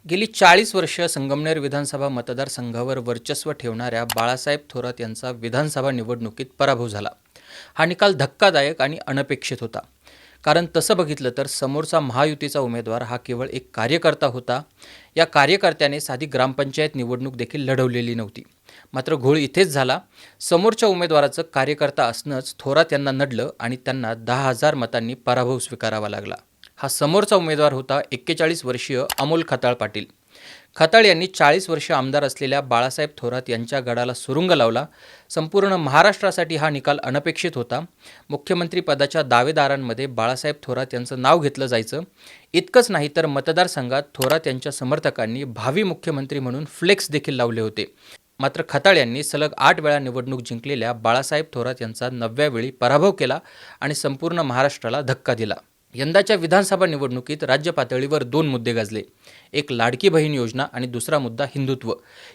गेली 40 वर्ष संगमनेर विधानसभा मतदारसंघावर वर्चस्व ठेवणाऱ्या बाळासाहेब थोरात यांचा विधानसभा निवडणुकीत पराभव झाला. हा निकाल धक्कादायक आणि अनपेक्षित होता. कारण तसं बघितलं तर समोरचा महायुतीचा उमेदवार हा केवळ एक कार्यकर्ता होता. या कार्यकर्त्याने साधी ग्रामपंचायत निवडणूक देखील लढवलेली नव्हती. मात्र घोळ इथेच झाला. समोरच्या उमेदवाराचं कार्यकर्ता असणंच थोरात यांना नडलं आणि त्यांना 10,000 मतांनी पराभव स्वीकारावा लागला. हा समोरचा उमेदवार होता 41 वर्षीय अमोल खताळ पाटील. खताळ यांनी 40 वर्ष आमदार असलेल्या बाळासाहेब थोरात यांच्या गडाला सुरुंग लावला. संपूर्ण महाराष्ट्रासाठी हा निकाल अनपेक्षित होता. मुख्यमंत्री पदाच्या दावेदारांमध्ये बाळासाहेब थोरात यांचं नाव घेतलं जायचं. इतकंच नाही तर मतदारसंघात थोरात यांच्या समर्थकांनी भावी मुख्यमंत्री म्हणून फ्लेक्स देखील लावले होते. मात्र खताळ यांनी सलग 8 वेळा निवडणूक जिंकलेल्या बाळासाहेब थोरात यांचा 9व्या वेळी पराभव केला आणि संपूर्ण महाराष्ट्राला धक्का दिला. यंदाच्या विधानसभा निवडणुकीत राज्य पातळीवर 2 मुद्दे गाजले. एक लाडकी बहीण योजना आणि दुसरा मुद्दा हिंदुत्व.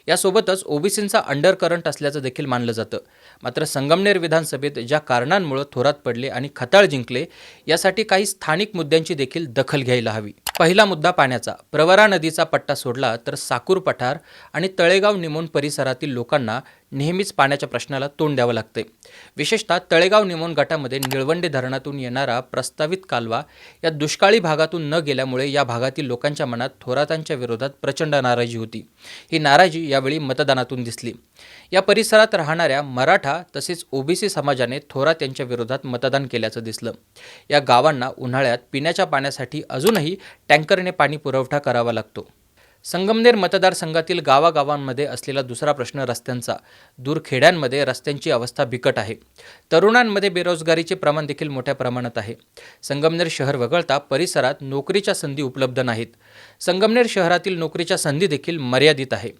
यासोबतच ओबीसींचा अंडरकरंट असल्याचं देखील मानलं जातं. मात्र संगमनेर विधानसभेत ज्या कारणांमुळे थोरात पडले आणि खताळ जिंकले, यासाठी काही स्थानिक मुद्द्यांची देखील दखल घ्यायला हवी. पहिला मुद्दा पाण्याचा. प्रवरा नदीचा पट्टा सोडला तर साकूर पठार आणि तळेगाव निमोण परिसरातील लोकांना नेहमीच पाण्याच्या प्रश्नाला तोंड द्यावं लागते. विशेषतः तळेगाव निमोण गटामध्ये निळवंडे धरणातून येणारा प्रस्तावित कालवा या दुष्काळी भागातून न गेल्यामुळे या भागातील लोकांच्या मनात थोरातांच्या विरोधात प्रचंड नाराजी होती. ही नाराजी यावेळी मतदानातून दिसली. या परिसरात राहणाऱ्या मराठा तसेच ओबीसी समाजाने थोरात यांच्या विरोधात मतदान केल्याचं दिसलं. या गावांना उन्हाळ्यात पिण्याच्या पाण्यासाठी अजूनही टँकरने पाणी पुरवठा करावा लागतो. संगमनेर मतदारसंघातील गावागावांमध्ये असलेला दुसरा प्रश्न रस्त्यांचा. दूर खेड्यांमध्ये रस्त्यांची अवस्था बिकट आहे. तरुणांमध्ये बेरोजगारीचे प्रमाण देखील मोठ्या प्रमाणात आहे. संगमनेर शहर वगळता परिसरात नोकरीच्या संधी उपलब्ध नाहीत. संगमनेर शहरातील नोकरीच्या संधी देखील मर्यादित आहे.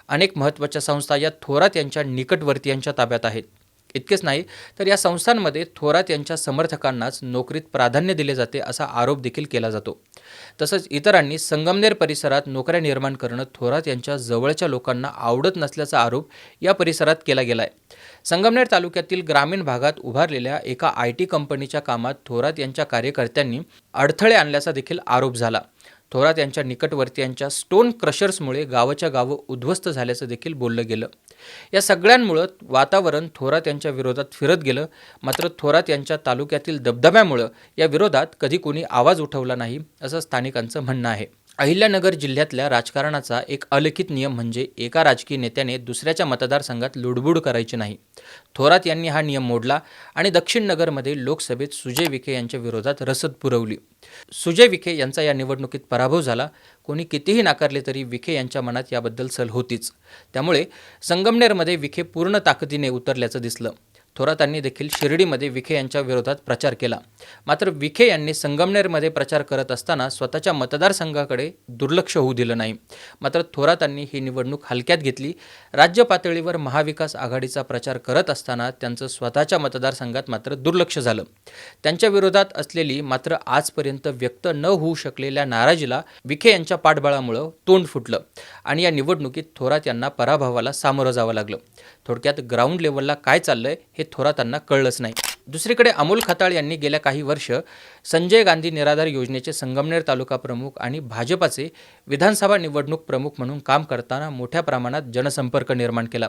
अनेक महत्त्वाच्या संस्था या थोरात यांच्या निकटवर्तीयांच्या ताब्यात आहेत. इतकेच नाही तर या संस्थांमध्ये थोरात यांच्या समर्थकांनाच नोकरीत प्राधान्य दिले जाते असा आरोप देखील केला जातो. तसंच इतरांनी संगमनेर परिसरात नोकऱ्या निर्माण करणं थोरात यांच्या जवळच्या लोकांना आवडत नसल्याचा आरोप या परिसरात केला गेला आहे. संगमनेर तालुक्यातील ग्रामीण भागात उभारलेल्या एका IT कंपनीच्या कामात थोरात यांच्या कार्यकर्त्यांनी अडथळे आणल्याचा देखील आरोप झाला. थोरात यांच्या निकटवर्तीयांच्या स्टोन क्रशर्समुळे गावाच्या गावं उद्ध्वस्त झाल्याचं देखील बोललं गेलं. या सगळ्यांमुळं वातावरण थोरात यांच्या विरोधात फिरत गेलं. मात्र थोरात यांच्या तालुक्यातील दबदब्यामुळं या विरोधात कधी कोणी आवाज उठवला नाही असं स्थानिकांचं म्हणणं आहे. अहिल्यानगर जिल्ह्यातल्या राजकारणाचा एक अलिखित नियम म्हणजे एका राजकीय नेत्याने दुसऱ्याच्या मतदारसंघात लुडबुड करायची नाही. थोरात यांनी हा नियम मोडला आणि दक्षिण नगरमध्ये लोकसभेत सुजय विखे यांच्या विरोधात रसद पुरवली. सुजय विखे यांचा या निवडणुकीत पराभव झाला. कोणी कितीही नाकारले तरी विखे यांच्या मनात याबद्दल सल होतीच. त्यामुळे संगमनेरमध्ये विखे पूर्ण ताकदीने उतरल्याचं दिसलं. थोरातांनी देखील शिर्डीमध्ये विखे यांच्या विरोधात प्रचार केला. मात्र विखे यांनी संगमनेरमध्ये प्रचार करत असताना स्वतःच्या मतदारसंघाकडे दुर्लक्ष होऊ दिलं नाही. मात्र थोरातांनी ही निवडणूक हलक्यात घेतली. राज्य पातळीवर महाविकास आघाडीचा प्रचार करत असताना त्यांचं स्वतःच्या मतदारसंघात मात्र दुर्लक्ष झालं. त्यांच्या विरोधात असलेली मात्र आजपर्यंत व्यक्त न होऊ शकलेल्या नाराजीला विखे यांच्या पाठबळामुळं तोंड फुटलं आणि या निवडणुकीत थोरात यांना पराभवाला सामोरं जावं लागलं. थोडक्यात ग्राउंड लेवलला काय चाललंय हे थोरातांना कळलंच नाही. दुसरीकडे अमोल खताळ यांनी गेल्या काही वर्ष संजय गांधी निराधार योजनेचे संगमनेर तालुका प्रमुख आणि भाजपाचे विधानसभा निवडणूक प्रमुख म्हणून काम करताना मोठ्या प्रमाणात जनसंपर्क निर्माण केला.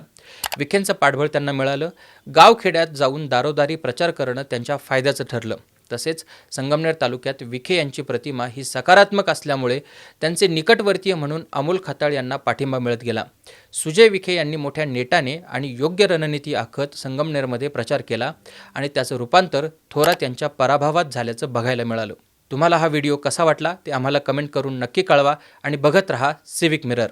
विखेंचं पाठबळ त्यांना मिळालं. गावखेड्यात जाऊन दारोदारी प्रचार करणं त्यांच्या फायद्याचं ठरलं. तसेच संगमनेर तालुक्यात विखे यांची प्रतिमा ही सकारात्मक असल्यामुळे त्यांचे निकटवर्तीय म्हणून अमोल खताळ यांना पाठिंबा मिळत गेला. सुजय विखे यांनी मोठ्या नेटाने आणि योग्य रणनीती आखत संगमनेरमध्ये प्रचार केला आणि त्याचं रूपांतर थोरात यांच्या पराभवात झाल्याचं बघायला मिळालं. तुम्हाला हा व्हिडिओ कसा वाटला ते आम्हाला कमेंट करून नक्की कळवा आणि बघत रहा सिविक मिरर.